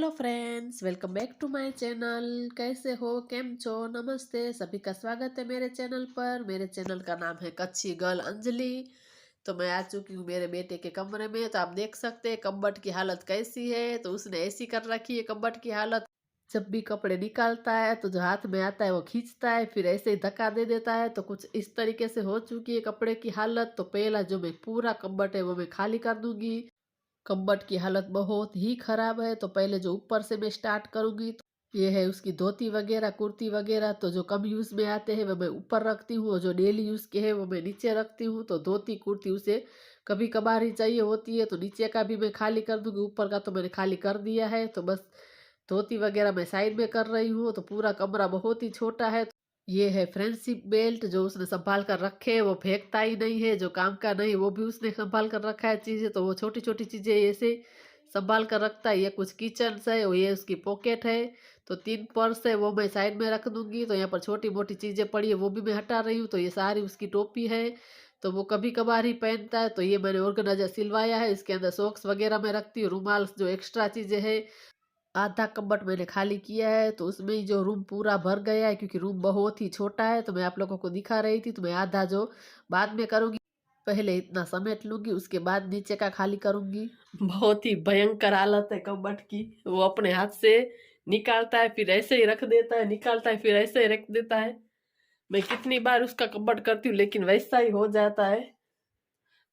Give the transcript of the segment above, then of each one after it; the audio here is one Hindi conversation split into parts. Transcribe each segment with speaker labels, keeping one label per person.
Speaker 1: Hello friends, welcome back to my channel. कैसे हो, केम छो, नमस्ते। सभी का स्वागत है मेरे चैनल पर। मेरे चैनल का नाम है कच्ची गर्ल अंजलि। तो मैं आ चुकी हूँ मेरे बेटे के कमरे में। तो आप देख सकते हैं कबर्ड की हालत कैसी है। तो उसने ऐसी कर रखी है कबर्ड की हालत। जब भी कपड़े निकालता है तो जो हाथ में आता है वो खींचता है, फिर ऐसे ही धक्का दे देता है। तो कुछ इस तरीके से हो चुकी है कपड़े की हालत। तो पहला जो मैं पूरा कबर्ड है वो मैं खाली कर दूंगी। कम्बट की हालत बहुत ही ख़राब है। तो पहले जो ऊपर से मैं स्टार्ट करूँगी तो ये है उसकी धोती वगैरह, कुर्ती वगैरह। तो जो कम यूज़ में आते हैं वो मैं ऊपर रखती हूँ और जो डेली यूज़ के हैं वो मैं नीचे रखती हूँ। तो धोती कुर्ती उसे कभी कभार ही चाहिए होती है, तो नीचे का भी मैं खाली कर दूँगी। ऊपर का तो मैंने खाली कर दिया है। तो बस धोती वगैरह मैं साइड में कर रही हूँ। तो पूरा कमरा बहुत ही छोटा है। ये है फ्रेंडशिप बेल्ट जो उसने संभाल कर रखे है, वो फेंकता ही नहीं है। जो काम का नहीं वो भी उसने संभाल कर रखा है चीज़ें। तो वो छोटी छोटी चीज़ें ऐसे संभाल कर रखता है। ये कुछ किचन है और ये उसकी पॉकेट है। तो 3 पर्स है वो मैं साइड में रख दूंगी। तो यहाँ पर छोटी मोटी चीज़ें पड़ी है वो भी मैं हटा रही हूँ। तो ये सारी उसकी टोपी है, तो वो कभी कभार ही पहनता है। तो ये मैंने ऑर्गेनाइजर सिलवाया है। इसके अंदर सॉक्स वगैरह मैं रखती हूँ, रुमाल, जो एक्स्ट्रा चीज़ें है। आधा कबट मैंने खाली किया है। तो उसमें ही जो रूम पूरा भर गया है, क्योंकि रूम बहुत ही छोटा है। तो मैं आप लोगों को दिखा रही थी। तो मैं आधा जो बाद में करूँगी, पहले इतना समेट लूँगी, उसके बाद नीचे का खाली करूँगी। बहुत ही भयंकर हालत है कबट की। वो अपने हाथ से निकालता है फिर ऐसे ही रख देता है, निकालता है फिर ऐसे ही रख देता है। मैं कितनी बार उसका कबट करती हूँ लेकिन वैसा ही हो जाता है।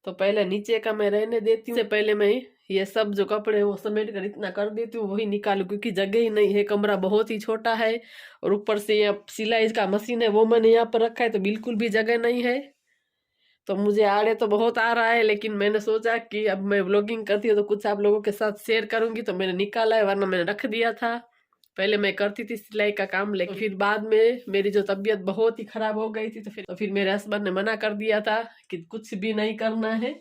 Speaker 1: तो पहले नीचे का मैं रहने देती हूँ। इससे पहले मैं ये सब जो कपड़े वो समेट कर इतना कर देती हूँ, वही निकालू, क्योंकि जगह ही नहीं है। कमरा बहुत ही छोटा है और ऊपर से ये सिलाई का मशीन है वो मैंने यहाँ पर रखा है, तो बिल्कुल भी जगह नहीं है। तो मुझे आड़े तो बहुत आ रहा है, लेकिन मैंने सोचा कि अब मैं व्लॉगिंग करती हूँ तो कुछ आप लोगों के साथ शेयर करूंगी। तो मैंने निकाला है, वरना मैंने रख दिया था। पहले मैं करती थी सिलाई का काम, लेकिन फिर बाद में मेरी जो तबीयत बहुत ही खराब हो गई थी, तो फिर मेरे हस्बैंड ने मना कर दिया था कि कुछ भी नहीं करना है।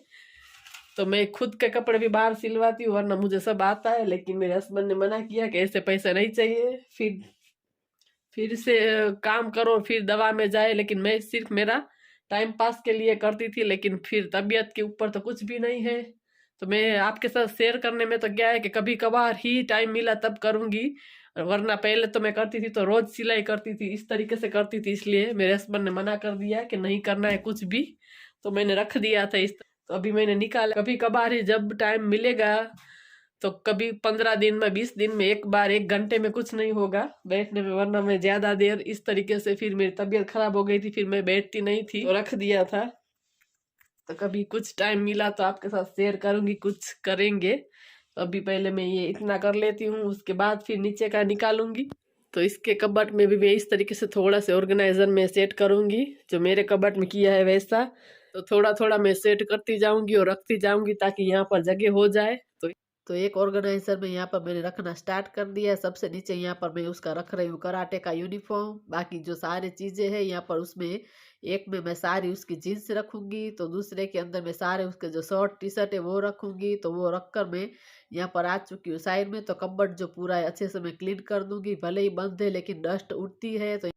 Speaker 1: तो मैं खुद के कपड़े भी बाहर सिलवाती हूँ, वरना मुझे सब आता है। लेकिन मेरे हस्बैंड ने मना किया कि ऐसे पैसे नहीं चाहिए, फिर से काम करो फिर दवा में जाए। लेकिन मैं सिर्फ मेरा टाइम पास के लिए करती थी, लेकिन फिर तबीयत के ऊपर तो कुछ भी नहीं है। तो मैं आपके साथ शेयर करने में तो क्या है कि कभी कभार ही टाइम मिला तब करूंगी, वरना पहले तो मैं करती थी तो रोज सिलाई करती थी, इस तरीके से करती थी। इसलिए मेरे हस्बैंड ने मना कर दिया कि नहीं करना है कुछ भी। तो मैंने रख दिया था इस। तो अभी मैंने निकाला। कभी कभार ही जब टाइम मिलेगा, तो कभी 15 दिन में, 20 दिन में एक बार, 1 घंटे में कुछ नहीं होगा बैठने में, वरना मैं ज्यादा देर इस तरीके से फिर मेरी तबीयत खराब हो गई थी, फिर मैं बैठती नहीं थी, तो रख दिया था। तो कभी कुछ टाइम मिला तो आपके साथ शेयर करूंगी, कुछ करेंगे। तो अभी पहले मैं ये इतना कर लेती हूँ, उसके बाद फिर नीचे का निकालूंगी। तो इसके कबट में भी मैं इस तरीके से थोड़ा से ऑर्गेनाइजर में सेट करूंगी, जो मेरे कबट में किया है वैसा। तो थोड़ा थोड़ा मैं सेट करती जाऊंगी और रखती जाऊंगी, ताकि यहाँ पर जगह हो जाए। तो एक ऑर्गेनाइजर में यहाँ पर मैंने रखना स्टार्ट कर दिया है। सबसे नीचे यहाँ पर मैं उसका रख रही हूँ कराटे का यूनिफॉर्म। बाकी जो सारी चीज़ें हैं यहाँ पर, उसमें एक में मैं सारी उसकी जीन्स रखूंगी, तो दूसरे के अंदर मैं सारे उसके जो शर्ट टी शर्ट है वो रखूंगी। तो वो रख कर मैं यहाँ पर आ चुकी हूँ साइड में। तो कबर्ड जो पूरा है अच्छे से मैं क्लीन कर दूंगी। भले ही बंद है लेकिन डस्ट उठती है। तो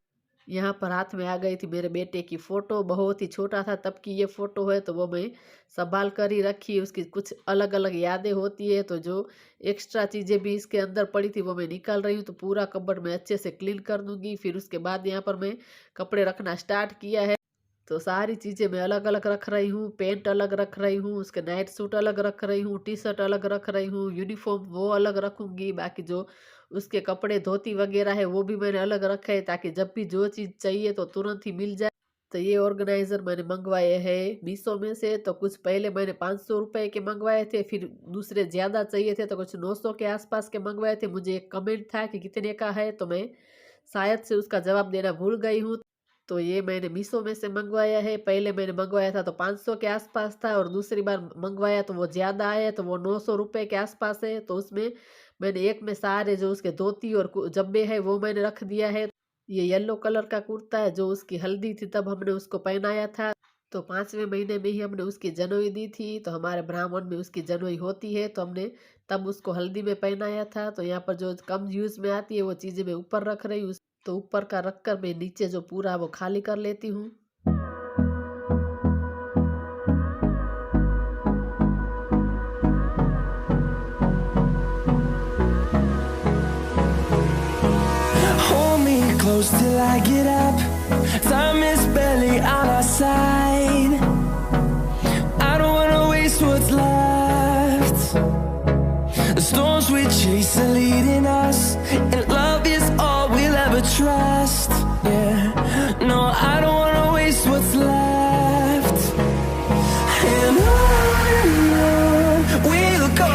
Speaker 1: यहाँ पर हाथ में आ गई थी मेरे बेटे की फ़ोटो। बहुत ही छोटा था तब की ये फ़ोटो है, तो वो मैं संभाल कर ही रखी। उसकी कुछ अलग अलग यादें होती है। तो जो एक्स्ट्रा चीज़ें भी इसके अंदर पड़ी थी वो मैं निकाल रही हूँ। तो पूरा कबर्ड मैं अच्छे से क्लीन कर दूंगी। फिर उसके बाद यहाँ पर मैं कपड़े रखना स्टार्ट किया है। तो सारी चीज़ें मैं अलग अलग रख रही हूँ। पैंट अलग रख रही हूँ, उसके नाइट सूट अलग रख रही हूँ, टी शर्ट अलग रख रही हूँ, यूनिफॉर्म वो अलग रखूँगी। बाकी जो उसके कपड़े धोती वगैरह है वो भी मैंने अलग रखे है, ताकि जब भी जो चीज़ चाहिए तो तुरंत ही मिल जाए। तो ये ऑर्गेनाइज़र मैंने मंगवाए हैं मीशो में से। तो कुछ पहले मैंने 500 रुपये के मंगवाए थे, फिर दूसरे ज़्यादा चाहिए थे तो कुछ 900 के आसपास के मंगवाए थे। मुझे एक कमेंट था कि कितने का है, तो मैं शायद से उसका जवाब देना भूल गई हूँ। तो ये मैंने मीशो में से मंगवाया है। पहले मैंने मंगवाया था तो 500 के आसपास था, और दूसरी बार मंगवाया तो वो ज़्यादा आया, तो वो 900 रुपये के आसपास है। तो उसमें मैंने एक में सारे जो उसके धोती और जब्बे है वो मैंने रख दिया है। ये येलो कलर का कुर्ता है, जो उसकी हल्दी थी तब हमने उसको पहनाया था। तो 5वें महीने में ही हमने उसकी जनेऊ दी थी। तो हमारे ब्राह्मण में उसकी जनेऊ होती है, तो हमने तब उसको हल्दी में पहनाया था। तो यहाँ पर जो कम यूज़ में आती है वो चीज़ें मैं ऊपर रख रही हूँ। तो ऊपर का रख कर मैं नीचे जो पूरा वो खाली कर लेती हूँ।
Speaker 2: close till I get up. Time is barely on our side. I don't wanna waste what's left. The storms we chase are leading us, and love is all we'll ever trust. Yeah, no, I don't wanna waste what's left. And on we'll go.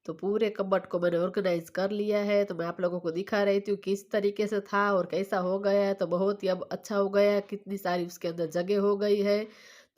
Speaker 1: तो पूरे कबर्ड को मैंने ऑर्गेनाइज कर लिया है। तो मैं आप लोगों को दिखा रही थी किस तरीके से था और कैसा हो गया है। तो बहुत ही अब अच्छा हो गया है, कितनी सारी उसके अंदर जगह हो गई है।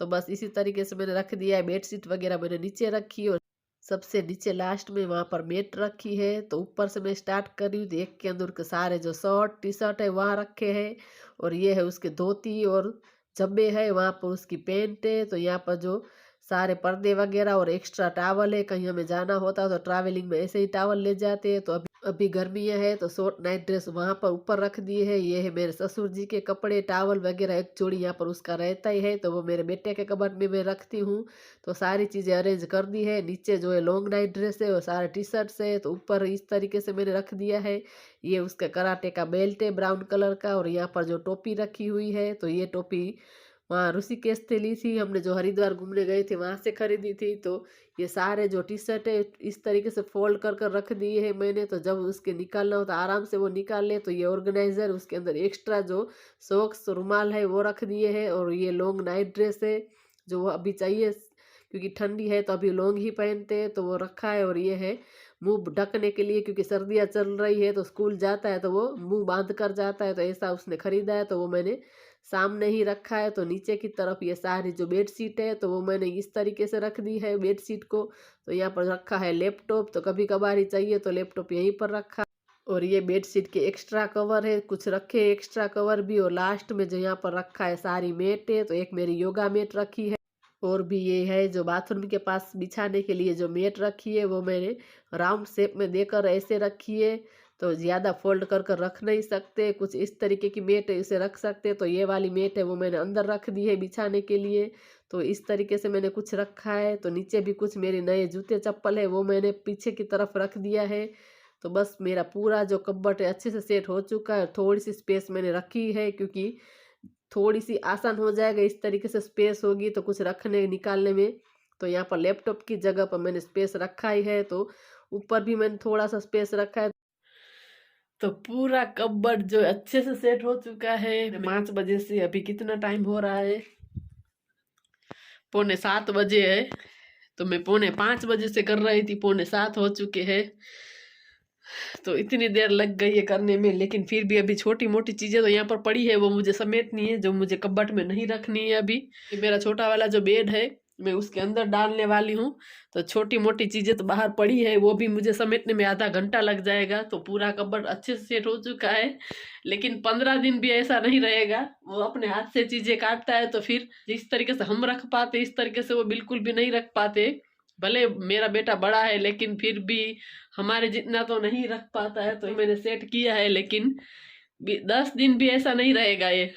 Speaker 1: तो बस इसी तरीके से मैंने रख दिया है। बेडशीट वगैरह मैंने नीचे रखी और सबसे नीचे लास्ट में वहाँ पर मेट रखी है। तो ऊपर से मैं स्टार्ट कर रही हूँ। तो एक के अंदर के सारे जो शर्ट टी शर्ट है वहाँ रखे हैं, और ये है उसके धोती और जब्बे है, वहाँ पर उसकी पैंट है। तो यहाँ पर जो सारे पर्दे वगैरह और एक्स्ट्रा टावल है, कहीं हमें जाना होता है तो ट्रैवलिंग में ऐसे ही टावल ले जाते हैं। तो अभी गर्मियाँ है तो शॉर्ट नाइट ड्रेस वहाँ पर ऊपर रख दिए है। ये है मेरे ससुर जी के कपड़े, टावल वगैरह एक जोड़ी यहाँ पर उसका रहता ही है। तो वो मेरे बेटे के कबर्ड में मैं रखती हूँ। तो सारी चीज़ें अरेंज कर दी है। नीचे जो है लॉन्ग नाइट ड्रेस है और सारे टी शर्ट्स है। तो ऊपर इस तरीके से मैंने रख दिया है। ये उसका कराटे का बेल्ट है ब्राउन कलर का, और यहाँ पर जो टोपी रखी हुई है, तो ये टोपी वहाँ ऋषिकेश से ली थी हमने, जो हरिद्वार घूमने गए थे वहाँ से खरीदी थी। तो ये सारे जो टी शर्ट है इस तरीके से फोल्ड कर कर रख दिए है मैंने। तो जब उसके निकालना हो तो आराम से वो निकाल ले। तो ये ऑर्गेनाइजर, उसके अंदर एक्स्ट्रा जो सॉक्स रुमाल है वो रख दिए है। और ये लॉन्ग नाइट ड्रेस है जो वो अभी चाहिए क्योंकि ठंडी है तो अभी लॉन्ग ही पहनते हैं, तो वो रखा है। और ये है मुंह ढकने के लिए, क्योंकि सर्दियाँ चल रही है तो स्कूल जाता है तो वो मुंह बांध कर जाता है। तो ऐसा उसने खरीदा है, तो वो मैंने सामने ही रखा है। तो नीचे की तरफ ये सारी जो बेडशीट है तो वो मैंने इस तरीके से रख दी है बेडशीट को। तो यहाँ पर रखा है लैपटॉप, तो कभी कभार ही चाहिए तो लैपटॉप यहीं पर रखा। और ये बेडशीट के एक्स्ट्रा कवर है, कुछ रखे एक्स्ट्रा कवर भी। और लास्ट में जो यहाँ पर रखा है सारी मेट है, तो एक मेरी योगा मेट रखी है। और भी ये है जो बाथरूम के पास बिछाने के लिए जो मेट रखी है वो मैंने राउंड शेप में देकर ऐसे रखी है। तो ज़्यादा फोल्ड कर कर रख नहीं सकते, कुछ इस तरीके की मेट है इसे रख सकते। तो ये वाली मेट है वो मैंने अंदर रख दी है बिछाने के लिए। तो इस तरीके से मैंने कुछ रखा है। तो नीचे भी कुछ मेरे नए जूते चप्पल है वो मैंने पीछे की तरफ रख दिया है। तो बस मेरा पूरा जो कबर्ड है अच्छे से सेट हो चुका है। थोड़ी सी स्पेस मैंने रखी है क्योंकि थोड़ी सी आसान हो जाएगा, इस तरीके से स्पेस होगी तो कुछ रखने निकालने में। तो यहाँ पर लैपटॉप की जगह पर मैंने स्पेस रखा ही है। तो ऊपर भी मैंने थोड़ा सा स्पेस रखा है। तो पूरा कबर्ड जो अच्छे से सेट हो चुका है। 5 बजे से अभी कितना टाइम हो रहा है, 6:45 बजे है। तो मैं 4:45 से कर रही थी, 6:45 हो चुके हैं। तो इतनी देर लग गई है करने में, लेकिन फिर भी अभी छोटी मोटी चीजें तो यहाँ पर पड़ी है वो मुझे समेटनी है, जो मुझे कबर्ड में नहीं रखनी है अभी। ये मेरा छोटा वाला जो बेड है मैं उसके अंदर डालने वाली हूँ। तो छोटी मोटी चीजें तो बाहर पड़ी है, वो भी मुझे समेटने में आधा घंटा लग जाएगा। तो पूरा कबर्ड अच्छे से सेट हो चुका है। लेकिन 15 दिन भी ऐसा नहीं रहेगा। वो अपने हाथ से चीजें काटता है, तो फिर जिस तरीके से हम रख पाते इस तरीके से वो बिल्कुल भी नहीं रख पाते। भले मेरा बेटा बड़ा है लेकिन फिर भी हमारे जितना तो नहीं रख पाता है। तो मैंने सेट किया है, लेकिन 10 दिन भी ऐसा नहीं रहेगा ये।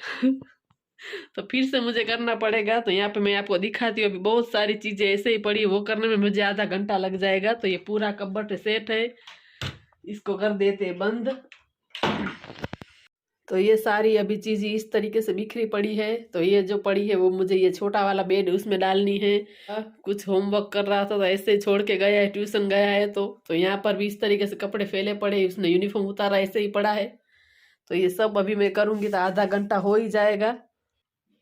Speaker 1: तो फिर से मुझे करना पड़ेगा। तो यहाँ पे मैं आपको दिखाती हूँ, अभी बहुत सारी चीजें ऐसे ही पड़ी है, वो करने में मुझे आधा घंटा लग जाएगा। तो ये पूरा कबर्ड सेट है, इसको कर देते हैं बंद। तो ये सारी अभी चीज़ें इस तरीके से बिखरी पड़ी है। तो ये जो पड़ी है वो मुझे ये छोटा वाला बेड उसमें डालनी है। कुछ होमवर्क कर रहा था तो ऐसे ही छोड़ के गया है, ट्यूशन गया है। तो यहाँ पर भी इस तरीके से कपड़े फैले पड़े, उसने यूनिफॉर्म उतारा ऐसे ही पड़ा है। तो ये सब अभी मैं करूँगी तो आधा घंटा हो ही जाएगा।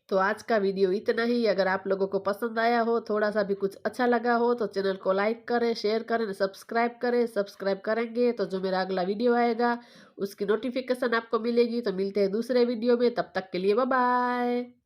Speaker 1: तो आज का वीडियो इतना ही। अगर आप लोगों को पसंद आया हो, थोड़ा सा भी कुछ अच्छा लगा हो, तो चैनल को लाइक करें, शेयर करें, सब्सक्राइब करें। सब्सक्राइब करेंगे तो जो मेरा अगला वीडियो आएगा उसकी नोटिफिकेशन आपको मिलेगी। तो मिलते हैं दूसरे वीडियो में, तब तक के लिए बाय बाय।